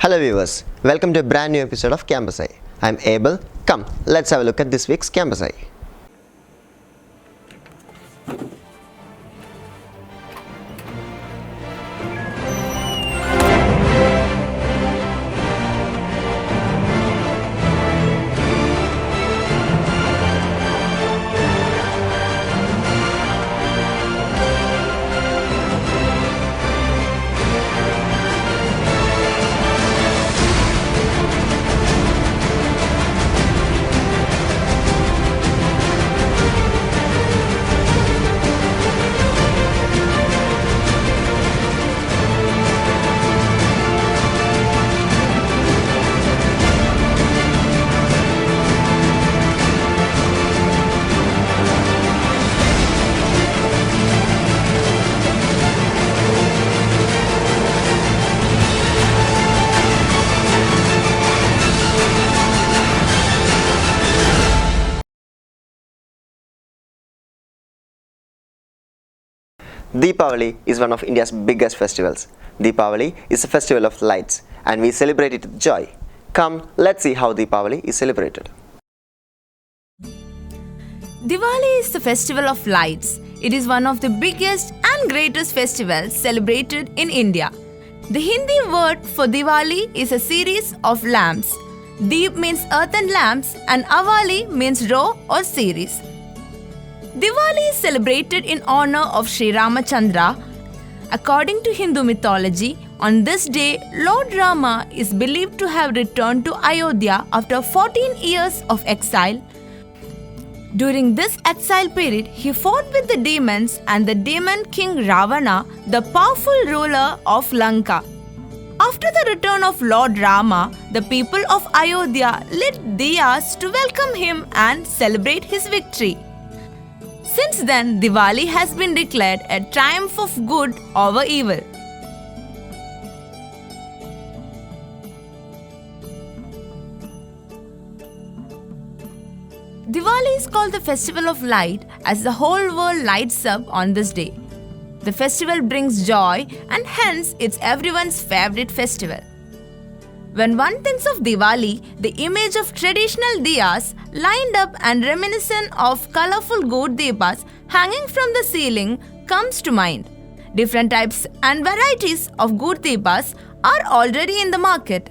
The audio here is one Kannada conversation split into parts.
Hello viewers, welcome to a brand new episode of Campus Eye. I'm Abel. Come, let's have a look at this week's Campus Eye. Deepavali is one of India's biggest festivals. Deepavali is a festival of lights and we celebrate it with joy. Come, let's see how Deepavali is celebrated. Diwali is the festival of lights. It is one of the biggest and greatest festivals celebrated in India. The Hindi word for Diwali is a series of lamps. Deep means earthen lamps and Avali means row or series. Diwali is celebrated in honor of Sri Ramachandra. According to Hindu mythology, on this day, Lord Rama is believed to have returned to Ayodhya after 14 years of exile. During this exile period, he fought with the demons and the demon king Ravana, the powerful ruler of Lanka. After the return of Lord Rama, the people of Ayodhya lit diyas to welcome him and celebrate his victory. Since then, Diwali has been declared a triumph of good over evil. Diwali is called the Festival of Light as the whole world lights up on this day. The festival brings joy and hence it's everyone's favorite festival. When one thinks of Diwali, the image of traditional diyas lined up and reminiscent of colorful good deepas hanging from the ceiling comes to mind. Different types and varieties of good deepas are already in the market.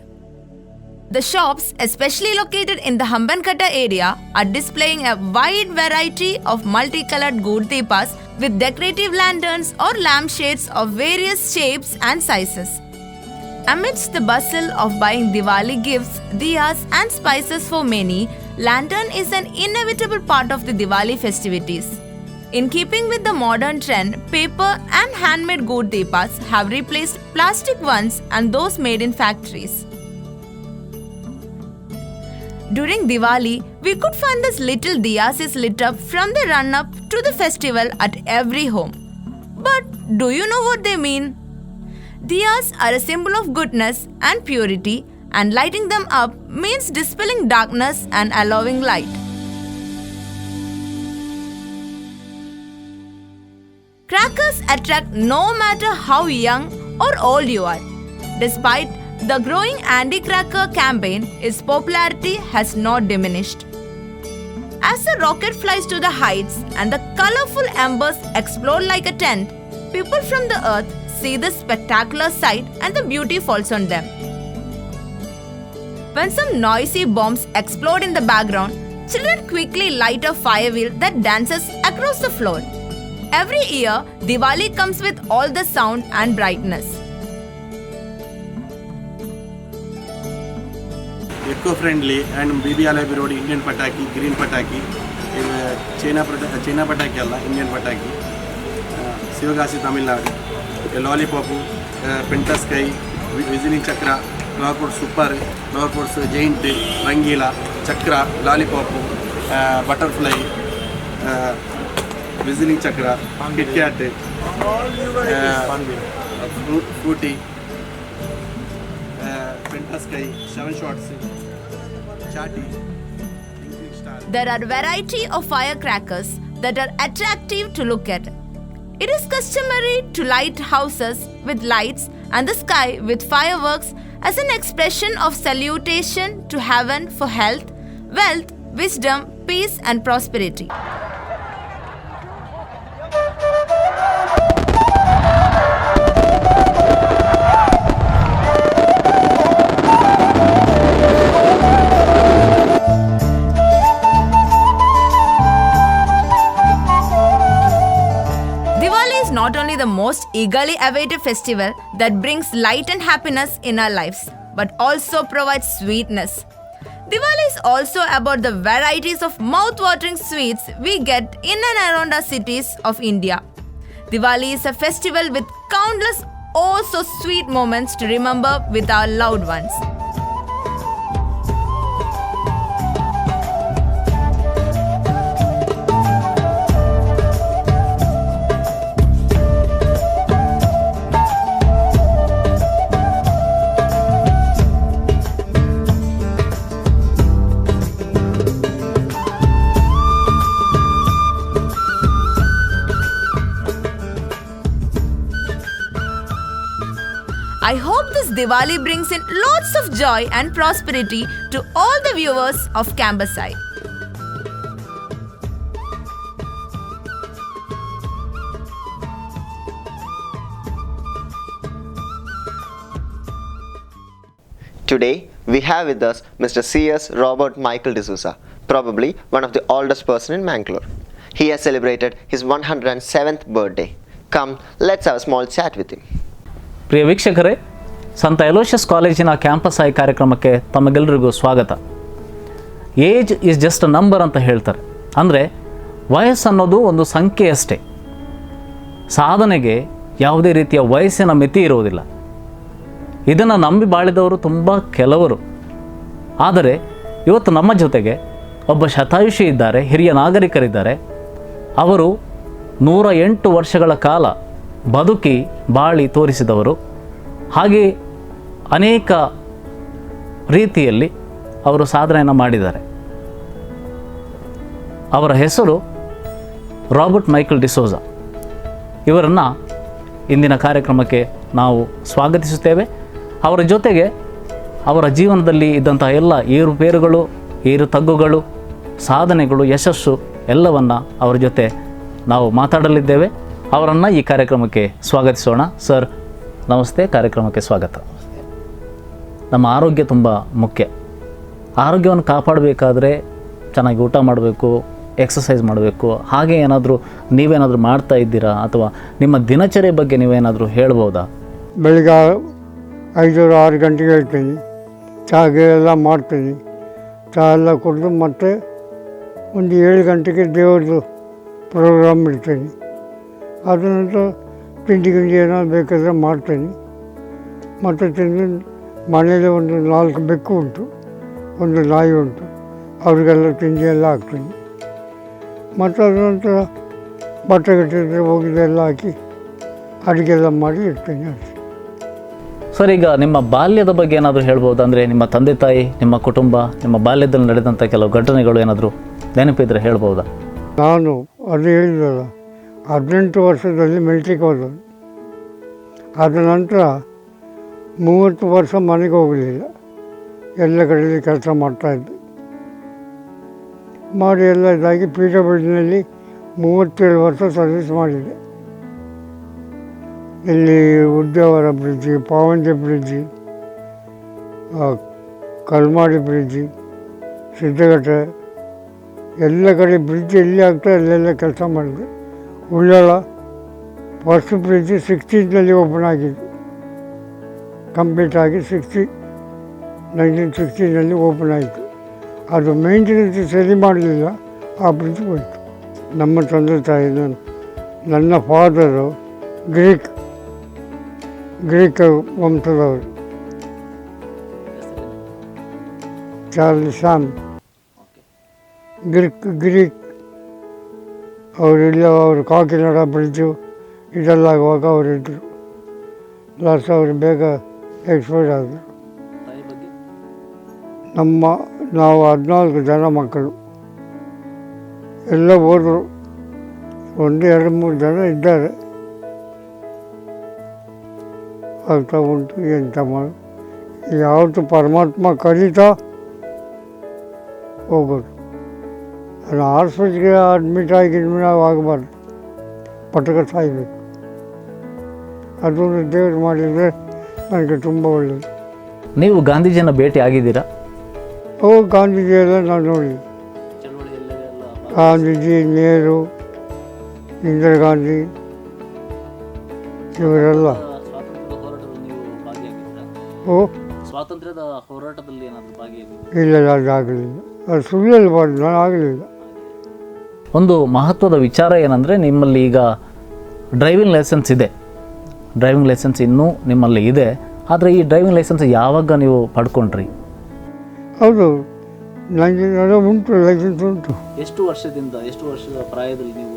The shops, especially located in the Hambankatta area, are displaying a wide variety of multicolored good deepas with decorative lanterns or lampshades of various shapes and sizes. Amidst the bustle of buying Diwali gifts, diyas and spices for many, lantern is an inevitable part of the Diwali festivities. In keeping with the modern trend, paper and handmade good deepas have replaced plastic ones and those made in factories. During Diwali, we could find this little diyas is lit up from the run-up to the festival at every home. But do you know what they mean? Diyas are a symbol of goodness and purity, and lighting them up means dispelling darkness and allowing light. Crackers attract no matter how young or old you are. Despite the growing anti-cracker campaign, its popularity has not diminished. As the rocket flies to the heights and the colorful embers explode like a tent, people from the earth see the spectacular sight and the beauty falls on them. When some noisy bombs explode in the background, children quickly light a fire wheel that dances across the floor. Every year, Diwali comes with all the sound and brightness. Eco-friendly and BB Alibi Road Indian Pataki, Green Pataki, China Pataki alla Indian Pataki, Sivagasi Tamil Nadu. Lollipop, Penta Sky, Visiting Chakra, Lowerport Super, Lowerport Giant, Rangila, Chakra, Lollipop, Butterfly, Visiting Chakra, Kit Kat, Fruity, Penta Sky, 7 Shots, Chatty, There are a variety of firecrackers that are attractive to look at. It is customary to light houses with lights and the sky with fireworks as an expression of salutation to heaven for health, wealth, wisdom, peace, and prosperity. Diwali is not only the most eagerly awaited festival that brings light and happiness in our lives, but also provides sweetness. Diwali is also about the varieties of mouth-watering sweets we get in and around our cities of India. Diwali is a festival with countless oh so sweet moments to remember with our loved ones. I hope this Diwali brings in lots of joy and prosperity to all the viewers of Cambusite. Today, we have with us Mr. C.S. Robert Michael D'Souza, probably one of the oldest person in Mangalore. He has celebrated his 107th birthday. Come, let's have a small chat with him. ಪ್ರಿಯ ವೀಕ್ಷಕರೇ, ಸಂತ ಎಲೋಷಿಯಸ್ ಕಾಲೇಜಿನ ಕ್ಯಾಂಪಸ್ ಐ ಕಾರ್ಯಕ್ರಮಕ್ಕೆ ತಮಗೆಲ್ಲರಿಗೂ ಸ್ವಾಗತ. Age is just a number ಅಂತ ಹೇಳ್ತಾರೆ. ಅಂದರೆ ವಯಸ್ಸನ್ನೋದು ಒಂದು ಸಂಖ್ಯೆಯಷ್ಟೇ. ಸಾಧನೆಗೆ ಯಾವುದೇ ರೀತಿಯ ವಯಸ್ಸಿನ ಮಿತಿ ಇರುವುದಿಲ್ಲ. ಇದನ್ನು ನಂಬಿ ಬಾಳಿದವರು ತುಂಬ ಕೆಲವರು. ಆದರೆ ಇವತ್ತು ನಮ್ಮ ಜೊತೆಗೆ ಒಬ್ಬ ಶತಾಯುಷಿ ಇದ್ದಾರೆ, ಹಿರಿಯ ನಾಗರಿಕರಿದ್ದಾರೆ. ಅವರು 108 ವರ್ಷಗಳ ಕಾಲ ಬದುಕಿ ಬಾಳಿ ತೋರಿಸಿದವರು. ಹಾಗೆ ಅನೇಕ ರೀತಿಯಲ್ಲಿ ಅವರು ಸಾಧನೆಯನ್ನು ಮಾಡಿದ್ದಾರೆ. ಅವರ ಹೆಸರು ರಾಬರ್ಟ್ ಮೈಕಲ್ ಡಿಸೋಜಾ. ಇವರನ್ನು ಇಂದಿನ ಕಾರ್ಯಕ್ರಮಕ್ಕೆ ನಾವು ಸ್ವಾಗತಿಸುತ್ತೇವೆ. ಅವರ ಜೊತೆಗೆ ಅವರ ಜೀವನದಲ್ಲಿ ಇದ್ದಂಥ ಎಲ್ಲ ಏರುಪೇರುಗಳು, ಏರು ತಗ್ಗುಗಳು, ಸಾಧನೆಗಳು, ಯಶಸ್ಸು ಎಲ್ಲವನ್ನು ಅವರ ಜೊತೆ ನಾವು ಮಾತಾಡಲಿದ್ದೇವೆ. ಅವರನ್ನು ಈ ಕಾರ್ಯಕ್ರಮಕ್ಕೆ ಸ್ವಾಗತಿಸೋಣ. ಸರ್ ನಮಸ್ತೆ, ಕಾರ್ಯಕ್ರಮಕ್ಕೆ ಸ್ವಾಗತ. ನಮ್ಮ ಆರೋಗ್ಯ ತುಂಬ ಮುಖ್ಯ. ಆರೋಗ್ಯವನ್ನು ಕಾಪಾಡಬೇಕಾದ್ರೆ ಚೆನ್ನಾಗಿ ಊಟ ಮಾಡಬೇಕು, ಎಕ್ಸಸೈಸ್ ಮಾಡಬೇಕು. ಹಾಗೆ ಏನಾದರೂ ನೀವೇನಾದರೂ ಮಾಡ್ತಾ ಇದ್ದೀರಾ ಅಥವಾ ನಿಮ್ಮ ದಿನಚರಿ ಬಗ್ಗೆ ನೀವೇನಾದರೂ ಹೇಳ್ಬೋದಾ? ಬೆಳಿಗ್ಗೆ 5-6 ಗಂಟೆಗೆ ಹೇಳ್ತೀನಿ. ಚಹಾ ಎಲ್ಲ ಮಾಡ್ತೀನಿ. ಚಹಾ ಎಲ್ಲ ಕುಡಿದು ಮತ್ತೆ ಒಂದು 7 ಗಂಟೆಗೆ ದೇವ್ರದ್ದು ಪ್ರೋಗ್ರಾಮ್ ಇಡ್ತೀನಿ. ಅದ ನಂತರ ತಿಂಡಿ ಏನಾದ್ರು ಬೇಕಾದರೆ ಮಾಡ್ತೀನಿ. ಮತ್ತು ತಿಂದು ಮನೇಲಿ ಒಂದು 4 ಬೆಕ್ಕು ಉಂಟು, ಒಂದು ನಾಯಿ ಉಂಟು, ಅವ್ರಿಗೆಲ್ಲ ತಿಂಡಿ ಎಲ್ಲ ಹಾಕ್ತೀನಿ. ಮತ್ತು ಅದ ನಂತರ ಬಟ್ಟೆ ಗಟ್ಟಿದ್ರೆ ಹೋಗಿದ್ದೆಲ್ಲ ಹಾಕಿ ಅಡುಗೆಲ್ಲ ಮಾಡಿ ಇಡ್ತೀನಿ ಅಷ್ಟೇ. ಸರ್, ಈಗ ನಿಮ್ಮ ಬಾಲ್ಯದ ಬಗ್ಗೆ ಏನಾದರೂ ಹೇಳ್ಬೋದು? ಅಂದರೆ ನಿಮ್ಮ ತಂದೆ ತಾಯಿ, ನಿಮ್ಮ ಕುಟುಂಬ, ನಿಮ್ಮ ಬಾಲ್ಯದಲ್ಲಿ ನಡೆದಂಥ ಕೆಲವು ಘಟನೆಗಳು ಏನಾದರೂ ನೆನಪಿದ್ರೆ ಹೇಳ್ಬೋದಾ? ನಾನು ಅದು ಹೇಳಿದಲ್ಲ, 18 ವರ್ಷದಲ್ಲಿ ಮಿಲ್ಟ್ರಿಗೆ ಹೋದನು. ಅದ ನಂತರ 30 ವರ್ಷ ಮನೆಗೆ ಹೋಗಲಿಲ್ಲ. ಎಲ್ಲ ಕಡೆಯಲ್ಲಿ ಕೆಲಸ ಮಾಡ್ತಾಯಿದ್ದೆ. ಮಾಡಿ ಎಲ್ಲ ಇದಾಗಿ PWDನಲ್ಲಿ 37 ವರ್ಷ ಸರ್ವಿಸ್ ಮಾಡಿದೆ. ಇಲ್ಲಿ ಉದ್ಯಾವರ ಬ್ರಿಡ್ಜಿ, ಪಾವಂಜೆ ಬ್ರಿಡ್ಜಿ, ಕಲ್ಮಾಡಿ ಬ್ರಿಡ್ಜಿ, ಸಿದ್ದಘಟ್ಟ, ಎಲ್ಲ ಕಡೆ ಬ್ರಿಡ್ಜ್ ಎಲ್ಲಿ ಆಗ್ತದೆ ಅಲ್ಲೆಲ್ಲ ಕೆಲಸ ಮಾಡಿದೆ. ಉಳ್ಳಾಳ ಫಸ್ಟ್ ಬ್ರಿಡ್ಜ್ 60ನಲ್ಲಿ ಓಪನ್ ಆಗಿದ್ದು, ಕಂಪ್ಲೀಟ್ ಆಗಿ 1960ನಲ್ಲಿ ಓಪನ್ ಆಯಿತು. ಅದು ಮೇಂಟೆನೆನ್ಸ್ ಸರಿ ಮಾಡಲಿಲ್ಲ, ಆ ಬ್ರಿಡ್ಜ್ ಹೋಯಿತು. ನಮ್ಮ ತಂದೆ ತಾಯಿ, ನನ್ನ ಫಾದರು ಗ್ರೀಕ್ ವಂಶದವರು, ಚಾರ್ಲಿ ಶಾಮ್ ಗ್ರೀಕ್ ಅವರಿಲ್ಲ. ಅವರು ಕಾಕಿನಾಡ ಬ್ರಿಡ್ಜು ಇದೆಲ್ಲ ಆಗುವಾಗ ಅವರಿದ್ದರು. ಲಾಸ್ಟ್ ಅವರು ಬೇಗ ಎಕ್ಸ್ಪೈರ್ ಆದರು. ನಾವು 14 ಜನ ಮಕ್ಕಳು, ಎಲ್ಲ ಹೋದರು. 1-2-3 ಜನ ಇದ್ದಾರೆ, ಆಗ್ತಾ ಉಂಟು. ಎಂತ ಯಾವತ್ತು ಪರಮಾತ್ಮ ಕರೀತಾ ಹೋಗೋದು. ಅದು ಹಾಸ್ಪಿಟ್ಲಿಗೆ ಅಡ್ಮಿಟ್ ಆಗಿದ್ಮೇಲೆ ನಾವು ಆಗಬಾರ್ದು, ಪಟಕ ಸಾಯಬೇಕು. ಅದೊಂದು ದೇವರು ಮಾಡಿದರೆ ನನಗೆ ತುಂಬ ಒಳ್ಳೆಯದು. ನೀವು ಗಾಂಧೀಜಿಯನ್ನು ಭೇಟಿ ಆಗಿದ್ದೀರಾ? ಗಾಂಧೀಜಿ ಎಲ್ಲ ನಾನು ನೋಡಿದೆ. ಗಾಂಧೀಜಿ, ನೆಹರು, ಇಂದಿರಾ ಗಾಂಧಿ ಇವರೆಲ್ಲ. ಸ್ವಾತಂತ್ರ್ಯದ ಹೋರಾಟದಲ್ಲಿ ಏನಾದರೂ ಭಾಗಿಯಾಗಿದ್ದೀರಾ? ಇಲ್ಲ, ಅದು ಆಗಲಿಲ್ಲ. ಅದು ಸುಳ್ಳು ಹೇಳ್ಬಾರ್ದು, ನಾನು ಆಗಲಿಲ್ಲ. ಒಂದು ಮಹತ್ವದ ವಿಚಾರ ಏನಂದರೆ, ನಿಮ್ಮಲ್ಲಿ ಈಗ ಡ್ರೈವಿಂಗ್ ಲೈಸೆನ್ಸ್ ಇದೆ. ಡ್ರೈವಿಂಗ್ ಲೈಸೆನ್ಸ್ ಇನ್ನೂ ನಿಮ್ಮಲ್ಲಿ ಇದೆ. ಆದರೆ ಈ ಡ್ರೈವಿಂಗ್ ಲೈಸೆನ್ಸ್ ಯಾವಾಗ ನೀವು ಪಡ್ಕೊಂಡ್ರಿ? ಹೌದು, ನನಗೆ ಉಂಟು, ಲೈಸೆನ್ಸ್ ಉಂಟು. ಎಷ್ಟು ವರ್ಷದ ಪ್ರಾಯದಲ್ಲಿ ನೀವು?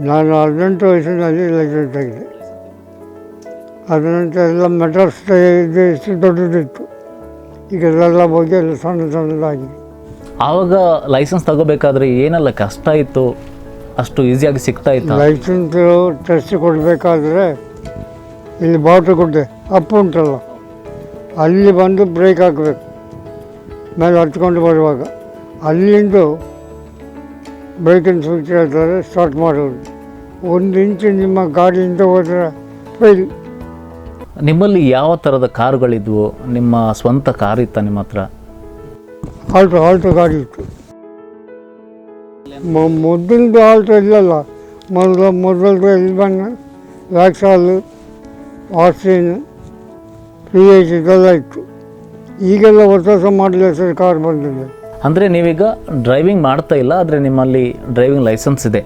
ನಾನು 18 ವಯಸ್ಸಿನಲ್ಲಿ ಲೈಸೆನ್ಸ್ ಆಗಿದೆ. ಅದ ನಂತರ ಎಲ್ಲ ಮೆಟ್ರಾಸ್ ಎಷ್ಟು ದೊಡ್ಡದಿತ್ತು, ಈಗ ಎಲ್ಲ ಹೋಗಿ ಎಲ್ಲ ಸಣ್ಣದಾಗಿದೆ. ಆವಾಗ ಲೈಸೆನ್ಸ್ ತಗೋಬೇಕಾದ್ರೆ ಏನೆಲ್ಲ ಕಷ್ಟ ಇತ್ತು? ಅಷ್ಟು ಈಸಿಯಾಗಿ ಸಿಗ್ತಾ ಇತ್ತು? ಲೈಸೆನ್ಸ್ ಟೆಸ್ಟ್ ಕೊಡಬೇಕಾದ್ರೆ ಇಲ್ಲಿ ಬಾವುಟಗುಡ್ಡೆ ಅಪ್ಪು ಉಂಟಲ್ಲ, ಅಲ್ಲಿ ಬಂದು ಬ್ರೇಕ್ ಹಾಕಬೇಕು. ಮೇಲೆ ಹತ್ಕೊಂಡು ಬರುವಾಗ ಅಲ್ಲಿಂದ ಬ್ರೇಕಿನ ಸ್ವಿಚ್ ಹೇಳ್ತಾರೆ, ಸ್ಟಾರ್ಟ್ ಮಾಡೋದು. 1 ಇಂಚು ನಿಮ್ಮ ಗಾಡಿಯಿಂದ ಹೋದರೆ ಫೈಲ್. ನಿಮ್ಮಲ್ಲಿ ಯಾವ ಥರದ ಕಾರುಗಳಿದ್ವು? ನಿಮ್ಮ ಸ್ವಂತ ಕಾರ್ ಇತ್ತ ನಿಮ್ಮ ಹತ್ರ? ಆಲ್ಟೋ ಗಾಡಿ ಇತ್ತು. ಮೊದಲದು ಆಲ್ಟೋ ಇಲ್ಲಲ್ಲ, ಮೊದಲದು ಇಲ್ಲಿ ಬಂದ ವ್ಯಾಕ್ಸಾಲು, ಆಸ್ಟ್ರೇನ್, PH ಇದೆಲ್ಲ ಇತ್ತು. ಈಗೆಲ್ಲ ಹೊಸ ಮಾಡಲಿ ಸರ್ ಕಾರ್ ಬಂದಿದೆ. ಅಂದರೆ ನೀವೀಗ ಡ್ರೈವಿಂಗ್ ಮಾಡ್ತಾ ಇಲ್ಲ, ಆದರೆ ನಿಮ್ಮಲ್ಲಿ ಡ್ರೈವಿಂಗ್ ಲೈಸೆನ್ಸ್ ಇದೆ.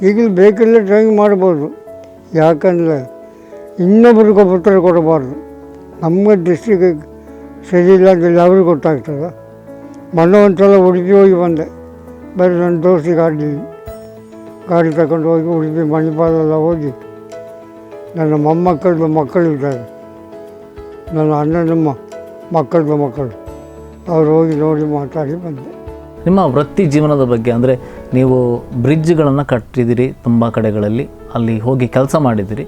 ಈಗಲೂ ಬೇಕಿಲ್ಲ ಡ್ರೈವಿಂಗ್ ಮಾಡ್ಬೋದು. ಯಾಕಂದರೆ ಇನ್ನೊಬ್ರಿಗೆ ಉತ್ತರ ಕೊಡಬಾರ್ದು. ನಮ್ಮ ಡಿಸ್ಟ್ರಿಕ್ಟ್ ಸರಿ ಇಲ್ಲ ಅಂದರೆ ಅವ್ರಿಗೆ ಗೊತ್ತಾಗ್ತದೆ. ಮೊನ್ನೆ ಒಂದು ಸಲ ಉಡುಪಿ ಹೋಗಿ ಬಂದೆ, ಬರೀ ನನ್ನ ದೋಸ್ತಿ ಗಾಡಿ ತಗೊಂಡು ಹೋಗಿ ಉಡುಪಿ ಮಣಿಪಾಲೆಲ್ಲ ಹೋಗಿ, ನನ್ನ ಮೊಮ್ಮಕ್ಕಳದ್ದು ಮಕ್ಕಳಿದ್ದಾರೆ, ನನ್ನ ಅಣ್ಣನ ಮಕ್ಕಳು ಅವ್ರು ಹೋಗಿ ನೋಡಿ ಮಾತಾಡಿ ಬಂದೆ. ನಿಮ್ಮ ವೃತ್ತಿ ಜೀವನದ ಬಗ್ಗೆ ಅಂದರೆ, ನೀವು ಬ್ರಿಡ್ಜ್ಗಳನ್ನು ಕಟ್ಟಿದ್ದೀರಿ ತುಂಬ ಕಡೆಗಳಲ್ಲಿ, ಅಲ್ಲಿ ಹೋಗಿ ಕೆಲಸ ಮಾಡಿದ್ದೀರಿ.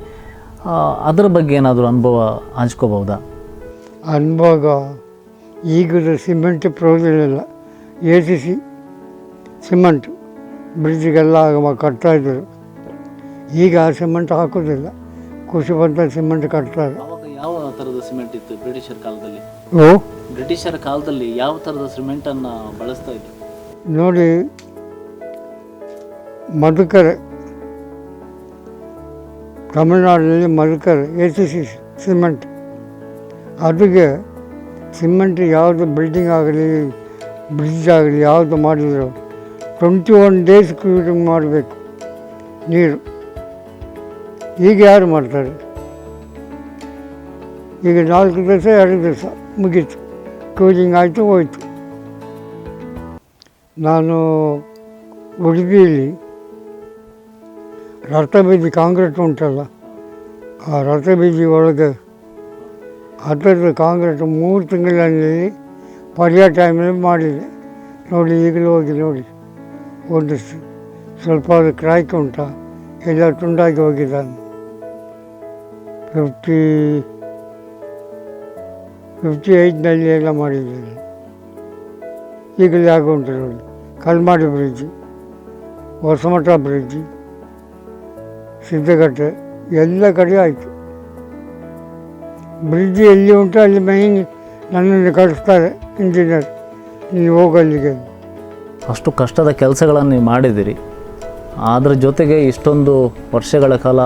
ಅದರ ಬಗ್ಗೆ ಏನಾದರೂ ಅನುಭವ ಹಂಚ್ಕೋಬಹುದಾ? ಅನುಭವ ಈಗದ ಸಿಮೆಂಟ್ ಪ್ರಯೋಜನ ACC ಸಿಮೆಂಟ್ ಬ್ರಿಡ್ಜಿಗೆಲ್ಲ ಕಟ್ತಾಯಿದ್ರು. ಈಗ ಆ ಸಿಮೆಂಟ್ ಹಾಕೋದಿಲ್ಲ, ಖುಷಿ ಬಂದ ಸಿಮೆಂಟ್ ಕಟ್ತಾರೆ. ಯಾವ ಥರದ ಸಿಮೆಂಟ್ ಇತ್ತು ಬ್ರಿಟಿಷರ ಕಾಲದಲ್ಲಿ? ಓ, ಬ್ರಿಟಿಷರ ಕಾಲದಲ್ಲಿ ಯಾವ ಥರದ ಸಿಮೆಂಟನ್ನು ಬಳಸ್ತಾ ಇದ್ರು ನೋಡಿ. ಮಧುಕರೆ, ತಮಿಳ್ನಾಡಿನಲ್ಲಿ ಮಧುಕರೆ ACC ಸಿಮೆಂಟ್. ಅದಕ್ಕೆ ಸಿಮೆಂಟ್ ಯಾವುದು ಬಿಲ್ಡಿಂಗ್ ಆಗಲಿ ಬ್ರಿಡ್ಜ್ ಆಗಲಿ ಯಾವುದು ಮಾಡಿದ್ರು 21 ಡೇಸ್ ಕ್ಯೂರಿಂಗ್ ಮಾಡಬೇಕು ನೀರು. ಈಗ ಯಾರು ಮಾಡ್ತಾರೆ? ಈಗ 4 ದಿವಸ 2 ದಿವಸ ಮುಗೀತು, ಕ್ಯೂರಿಂಗ್ ಆಯಿತು, ಹೋಯಿತು. ನಾನು ಉಡುಪಿಯಲ್ಲಿ ರಥಬೀದಿ ಕಾಂಕ್ರೀಟ್ ಉಂಟಲ್ಲ, ಆ ರಥಬೀದಿ ಒಳಗೆ ಅದರದ್ದು ಕಾಂಕ್ರೀಟ್ 3 ತಿಂಗಳಲ್ಲಿ ಪರ್ಯ ಟೈಮಲ್ಲಿ ಮಾಡಿದೆ. ನೋಡಿ, ಈಗಲೂ ಹೋಗಿ ನೋಡಿ, ಒಂದು ಸ್ವಲ್ಪ ಅದು ಕ್ರ್ಯಾಕ್ ಉಂಟಾ, ಎಲ್ಲ ತುಂಡಾಗಿ ಹೋಗಿದ್ದಾನೆ. 58ನಲ್ಲಿ ಎಲ್ಲ ಮಾಡಿದ್ದೇನೆ. ಈಗಲೂ ಯಾಕೆ ಉಂಟು ನೋಡಿ, ಕಲ್ಮಾಡಿ ಬ್ರಿಡ್ಜ್, ಹೊಸಮಠ ಬ್ರಿಡ್ಜ್, ಸಿದ್ದಗಟ್ಟೆ ಎಲ್ಲ ಕಡೆ ಆಯಿತು. ಬ್ರಿಡ್ಜ್ ಎಲ್ಲಿ ಉಂಟು ಅಲ್ಲಿ ಮೈನ್ ನನ್ನನ್ನು ಕಳಿಸ್ತಾರೆ ಇಂಜಿನಿಯರ್, ನೀವು ಹೋಗಲ್ಲಿಗೆ. ಅಷ್ಟು ಕಷ್ಟದ ಕೆಲಸಗಳನ್ನು ನೀವು ಮಾಡಿದ್ದೀರಿ. ಅದರ ಜೊತೆಗೆ ಇಷ್ಟೊಂದು ವರ್ಷಗಳ ಕಾಲ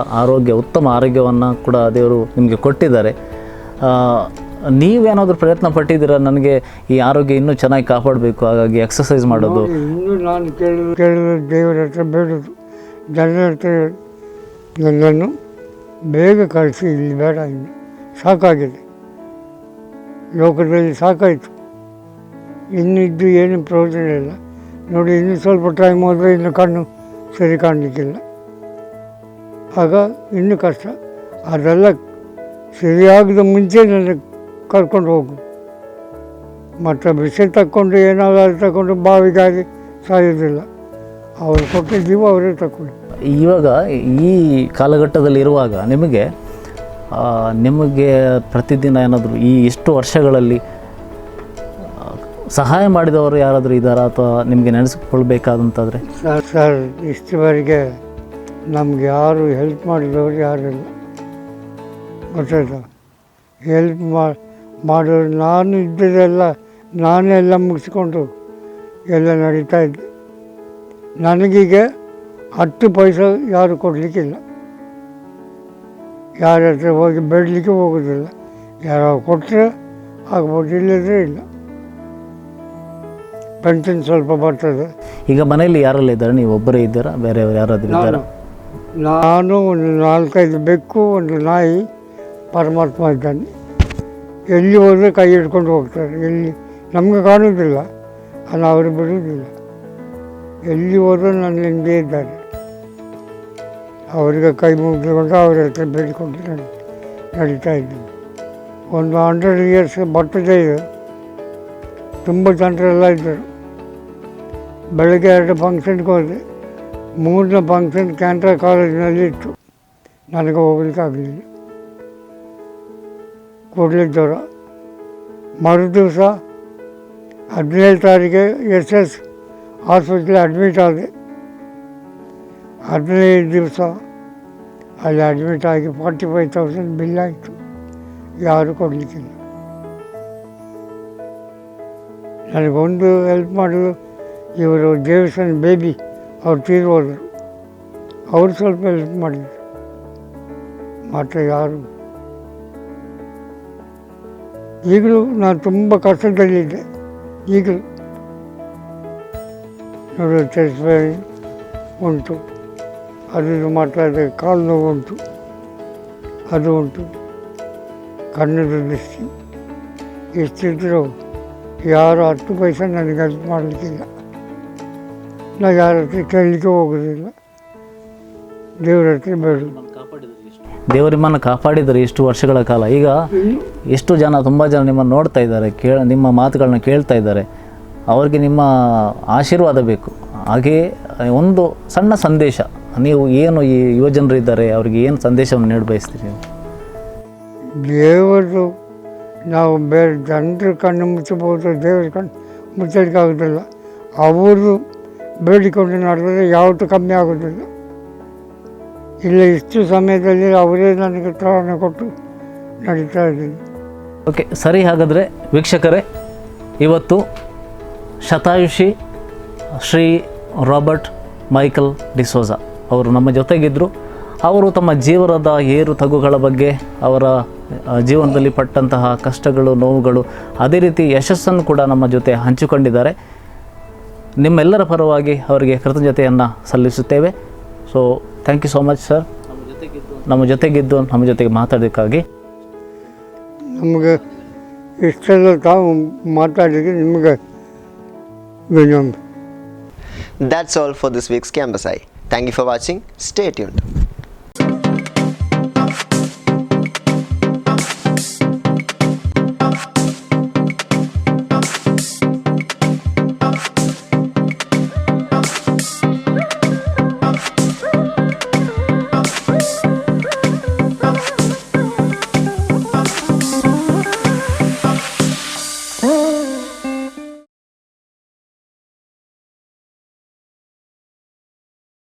ಉತ್ತಮ ಆರೋಗ್ಯವನ್ನು ಕೂಡ ದೇವರು ನಿಮಗೆ ಕೊಟ್ಟಿದ್ದಾರೆ. ನೀವೇನಾದರೂ ಪ್ರಯತ್ನ ಪಟ್ಟಿದ್ದೀರಾ, ನನಗೆ ಈ ಆರೋಗ್ಯ ಇನ್ನೂ ಚೆನ್ನಾಗಿ ಕಾಪಾಡಬೇಕು, ಹಾಗಾಗಿ ಎಕ್ಸಸೈಸ್ ಮಾಡೋದು? ಇನ್ನೂ ನಾನು ಕೇಳಿದ ದೇವರ ಹತ್ರ ಬೇಡೋದು, ಜನರ ಹತ್ರ ನನ್ನನ್ನು ಬೇಗ ಕಳಿಸಿ, ಇಲ್ಲಿ ಬೇಡ, ಇನ್ನು ಸಾಕಾಗಿದೆ, ಲೋಕದಲ್ಲಿ ಸಾಕಾಯಿತು, ಇನ್ನಿದ್ದು ಏನು ಪ್ರಯೋಜನ ಇಲ್ಲ. ನೋಡಿ, ಇನ್ನೂ ಸ್ವಲ್ಪ ಟೈಮ್ ಹೋದರೆ ಇನ್ನು ಕಣ್ಣು ಸರಿ ಕಾಣಲಿಕ್ಕಿಲ್ಲ, ಆಗ ಇನ್ನೂ ಕಷ್ಟ. ಅದೆಲ್ಲ ಸರಿಯಾಗದ ಮುಂಚೆ ನನಗೆ ಕರ್ಕೊಂಡು ಹೋಗು. ಮತ್ತು ವಿಷ ತಕ್ಕೊಂಡು ಏನಾದರೂ ತಗೊಂಡು ಬಾವಿಗಾಗಿ ಸಾಯೋದಿಲ್ಲ, ಅವ್ರು ಕೊಟ್ಟಿದ್ದೀವೋ ಅವರೇ ತಗೊಂಡು. ಇವಾಗ ಈ ಕಾಲಘಟ್ಟದಲ್ಲಿ ಇರುವಾಗ ನಿಮಗೆ ನಿಮಗೆ ಪ್ರತಿದಿನ ಏನಾದರೂ ಈ ಇಷ್ಟು ವರ್ಷಗಳಲ್ಲಿ ಸಹಾಯ ಮಾಡಿದವರು ಯಾರಾದರೂ ಇದ್ದಾರಾ ಅಥವಾ ನಿಮಗೆ ನೆನೆಸ್ಕೊಳ್ಬೇಕಾದಂತಾದರೆ? ಸರ್ ಇಷ್ಟವರೆಗೆ ನಮ್ಗೆ ಯಾರು ಹೆಲ್ಪ್ ಮಾಡಿದವರು ಯಾರಿಲ್ಲ, ಗೊತ್ತಾಯ್ತಾ? ಹೆಲ್ಪ್ ಮಾಡೋರು ನಾನು ಇದ್ದದೆಲ್ಲ ನಾನೇ ಎಲ್ಲ ಮುಗಿಸ್ಕೊಂಡು ಎಲ್ಲ ನಡೀತಾ ಇದ್ದೆ. ನನಗೀಗ 10 ಪೈಸೆ ಯಾರು ಕೊಡಲಿಕ್ಕಿಲ್ಲ, ಯಾರ ಹತ್ರ ಹೋಗಿ ಬೇಡಲಿಕ್ಕೆ ಹೋಗೋದಿಲ್ಲ. ಯಾರೋ ಕೊಟ್ಟರೆ ಆಗ್ಬೋದು, ಇಲ್ಲದ್ರೆ ಇಲ್ಲ. ಪೆನ್ಷನ್ ಸ್ವಲ್ಪ ಬರ್ತದೆ. ಈಗ ಮನೆಯಲ್ಲಿ ಯಾರೆಲ್ಲ ಇದ್ದಾರೆ? ನೀವು ಒಬ್ಬರೇ ಇದ್ದೀರಾ, ಬೇರೆ ಯಾರಾದರೂ ಇದ್ದಾರಾ? ನಾನು ಒಂದು 4-5 ಬೆಕ್ಕು, ಒಂದು ನಾಯಿ, ಪರಮಾತ್ಮ ಇದ್ದಾನೆ. ಎಲ್ಲಿ ಹೋದರೆ ಕೈ ಹಿಡ್ಕೊಂಡು ಹೋಗ್ತಾರೆ. ಎಲ್ಲಿ ನಮಗೆ ಕಾಣೋದಿಲ್ಲ, ನಾನು ಅವರು ಬಿಡೋದಿಲ್ಲ. ಎಲ್ಲಿ ಹೋದರೂ ನನ್ನ ಹಿಂದೆ ಇದ್ದಾರೆ. ಅವರಿಗೆ ಕೈ ಮುಗಿದುಕೊಂಡು ಅವ್ರ ಹತ್ರ ಬೇಡಿಕೊಂಡು ನಡೀತಾ ಇದ್ದೀನಿ. ಒಂದು 100 ಇಯರ್ಸ್ ಬರ್ತಡೇ ಇದೆ. ತುಂಬ ಜನರೆಲ್ಲ ಇದ್ದರು. ಬೆಳಗ್ಗೆ 2 ಫಂಕ್ಷನ್ಗೆ ಹೋದೆ. 3ನೇ ಫಂಕ್ಷನ್ ಕ್ಯಾಂಟ್ರಾ ಕಾಲೇಜಿನಲ್ಲಿ ಇತ್ತು. ನನಗೆ ಹೋಗ್ಲಿಕ್ಕಾಗಲಿಲ್ಲ, ಕೊಡಲಿದ್ದವರ. ಮರು ದಿವಸ 17 ತಾರೀಕಿಗೆ SS ಹಾಸ್ಪಿಟ್ಲಿಗೆ ಅಡ್ಮಿಟ್ ಆದೆ. 15 ದಿವಸ ಅಲ್ಲಿ ಅಡ್ಮಿಟ್ ಆಗಿ 45,000 ಬಿಲ್ ಆಯಿತು. ಯಾರೂ ಕೊಡಲಿಕ್ಕಿಲ್ಲ. ನನಗೊಂದು ಹೆಲ್ಪ್ ಮಾಡೋದು ಇವರು ದೇವಸ್ಥಾನ ಬೇಬಿ, ಅವ್ರು ತೀರ್ಹೋದರು. ಅವರು ಸ್ವಲ್ಪ ಹೆಲ್ಪ್ ಮಾಡಿದರು, ಮತ್ತು ಯಾರು. ಈಗಲೂ ನಾನು ತುಂಬ ಕಷ್ಟದಲ್ಲಿದ್ದೆ. ಈಗಲೂ ನೋಡಿ ಚೆಸ್ಟ್ ಪೇನ್ ಉಂಟು, ಅದು ಮಾತಾಡಿದೆ. ಕಾಲು ನೋವು ಉಂಟು, ಅದು ಉಂಟು. ಕಣ್ಣದ ದೃಷ್ಟಿ ಎಷ್ಟಿದ್ರು ಯಾರು 10 ಪೈಸೆ ನನಗೆ ಹೆಲ್ಪ್ ಮಾಡಲಿಕ್ಕಿಲ್ಲ. ನಾನು ಯಾರ ಹತ್ರ ಕೇಳಲಿಕ್ಕೆ ಹೋಗೋದಿಲ್ಲ, ದೇವ್ರ ಹತ್ರ ಬೇಡ. ದೇವರು ನಿಮ್ಮನ್ನು ಕಾಪಾಡಿದರೆ ಇಷ್ಟು ವರ್ಷಗಳ ಕಾಲ. ಈಗ ಎಷ್ಟು ಜನ, ತುಂಬ ಜನ ನಿಮ್ಮನ್ನು ನೋಡ್ತಾ ಇದ್ದಾರೆ, ನಿಮ್ಮ ಮಾತುಗಳನ್ನ ಕೇಳ್ತಾ ಇದ್ದಾರೆ. ಅವರಿಗೆ ನಿಮ್ಮ ಆಶೀರ್ವಾದ ಬೇಕು. ಹಾಗೆಯೇ ಒಂದು ಸಣ್ಣ ಸಂದೇಶ, ನೀವು ಏನು ಈ ಯುವಜನರಿದ್ದಾರೆ ಅವರಿಗೆ ಏನು ಸಂದೇಶವನ್ನು ನೀಡ ಬಯಸ್ತೀರಿ? ದೇವರು ನಾವು ಬೇರೆ ಜನರ ಕಣ್ಣು ಮುಚ್ಚಬಹುದು, ದೇವ್ರ ಕಣ್ಣು ಮುಚ್ಚಲಿಕ್ಕಾಗೋದಿಲ್ಲ. ಅವರು ಬೇಡಿಕೊಂಡು ನಡೆದರೆ ಯಾವತ್ತೂ ಕಮ್ಮಿ ಆಗೋದಿಲ್ಲ. ಇಲ್ಲ, ಇಷ್ಟು ಸಮಯದಲ್ಲಿ ಅವರೇ ನನಗೆ ತ್ರಾಣ ಕೊಟ್ಟು ನಡೀತಾ ಇದ್ದೀನಿ. ಓಕೆ, ಸರಿ. ಹಾಗಾದರೆ ವೀಕ್ಷಕರೇ, ಇವತ್ತು ಶತಾಯುಷಿ ಶ್ರೀ ರಾಬರ್ಟ್ ಮೈಕಲ್ ಡಿಸೋಜಾ ಅವರು ನಮ್ಮ ಜೊತೆಗಿದ್ದರು. ಅವರು ತಮ್ಮ ಜೀವನದ ಏರು ತಗ್ಗುಗಳ ಬಗ್ಗೆ, ಅವರ ಜೀವನದಲ್ಲಿ ಪಟ್ಟಂತಹ ಕಷ್ಟಗಳು, ನೋವುಗಳು, ಅದೇ ರೀತಿ ಯಶಸ್ಸನ್ನು ಕೂಡ ನಮ್ಮ ಜೊತೆ ಹಂಚಿಕೊಂಡಿದ್ದಾರೆ. ನಿಮ್ಮೆಲ್ಲರ ಪರವಾಗಿ ಅವರಿಗೆ ಕೃತಜ್ಞತೆಯನ್ನು ಸಲ್ಲಿಸುತ್ತೇವೆ. So thank you so much sir, ನಮ್ಮ ಜೊತೆಗಿದ್ದು ನಮ್ಮ ಜೊತೆಗೆ ಮಾತಾಡೋದಕ್ಕಾಗಿ. ನಮಗೆ ಇಷ್ಟೆಲ್ಲ ತಾವು ಮಾತಾಡಿದ್ರೆ ನಿಮಗೆ ವಿನಮ್ರ. That's all for this week's Campus Eye. Thank you for watching. Stay tuned.